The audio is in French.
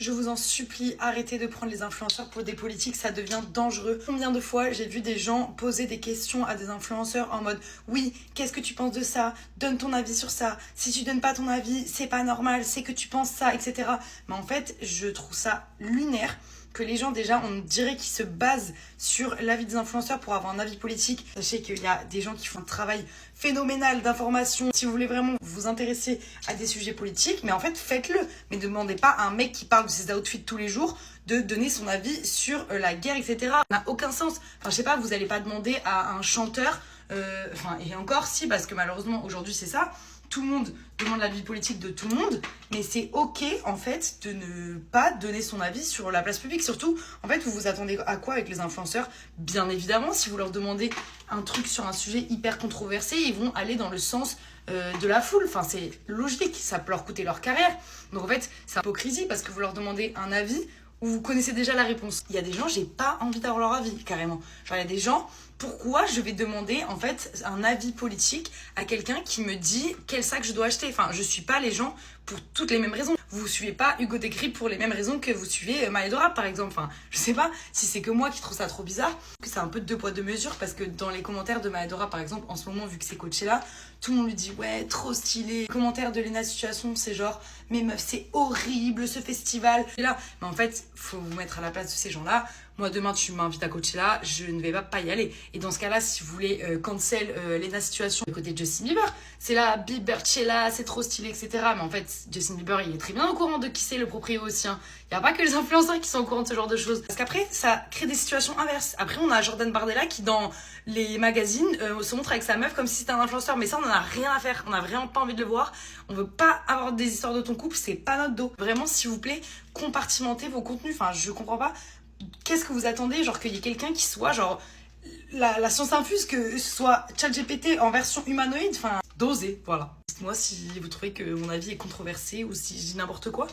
Je vous en supplie, arrêtez de prendre les influenceurs pour des politiques, ça devient dangereux. Combien de fois j'ai vu des gens poser des questions à des influenceurs en mode « Oui, qu'est-ce que tu penses de ça? Donne ton avis sur ça. Si tu donnes pas ton avis, c'est pas normal, c'est que tu penses ça, etc. » Mais en fait, je trouve ça lunaire que les gens, déjà, on dirait qu'ils se basent sur l'avis des influenceurs pour avoir un avis politique. Sachez qu'il y a des gens qui font un travail phénoménal d'information. Si vous voulez vraiment vous intéresser à des sujets politiques, mais en fait, faites-le. Mais ne demandez pas à un mec qui parle de ses outfits tous les jours de donner son avis sur la guerre, etc. Ça n'a aucun sens. Enfin, je sais pas, vous n'allez pas demander à un chanteur, et encore si, parce que malheureusement, aujourd'hui, c'est ça. Tout le monde demande l'avis politique de tout le monde, mais c'est ok en fait de ne pas donner son avis sur la place publique. Surtout, en fait, vous vous attendez à quoi avec les influenceurs? Bien évidemment, si vous leur demandez un truc sur un sujet hyper controversé, ils vont aller dans le sens de la foule. Enfin, c'est logique, ça peut leur coûter leur carrière. Donc en fait, c'est hypocrisie parce que vous leur demandez un avis où vous connaissez déjà la réponse. Il y a des gens, j'ai pas envie d'avoir leur avis, carrément. Genre, il y a des gens, pourquoi je vais demander, en fait, un avis politique à quelqu'un qui me dit quel sac je dois acheter? Enfin, je suis pas les gens pour toutes les mêmes raisons. Vous suivez pas Hugo Décrypte pour les mêmes raisons que vous suivez Maëdora, par exemple. Enfin, je sais pas si c'est que moi qui trouve ça trop bizarre, que c'est un peu de deux poids deux mesures, parce que dans les commentaires de Maëdora, par exemple, en ce moment, vu que c'est coaché là, tout le monde lui dit ouais, trop stylé. Les commentaires de Lena Situation, c'est genre mais meuf, c'est horrible ce festival. Et là, mais en fait, faut vous mettre à la place de ces gens-là. Moi, demain, tu m'invites à coacher là, je ne vais pas y aller. Et dans ce cas-là, si vous voulez cancel Lena Situation du côté de Justin Bieber, c'est là, Biebercella, c'est trop stylé, etc. Mais en fait, Justin Bieber, il est très bien au courant de qui c'est le proprio aussi. Hein. Il n'y a pas que les influenceurs qui sont au courant de ce genre de choses. Parce qu'après, ça crée des situations inverses. Après, on a Jordan Bardella qui, dans les magazines, se montre avec sa meuf comme si c'était un influenceur. Mais ça, on en a rien à faire. On n'a vraiment pas envie de le voir. On veut pas avoir des histoires de ton couple, c'est pas notre dos. Vraiment, s'il vous plaît, compartimentez vos contenus. Enfin, je comprends pas. Qu'est-ce que vous attendez? Genre qu'il y ait quelqu'un qui soit genre la science infuse, que ce soit ChatGPT en version humanoïde. Enfin, dosez, voilà. Dites-moi si vous trouvez que mon avis est controversé ou si je dis n'importe quoi.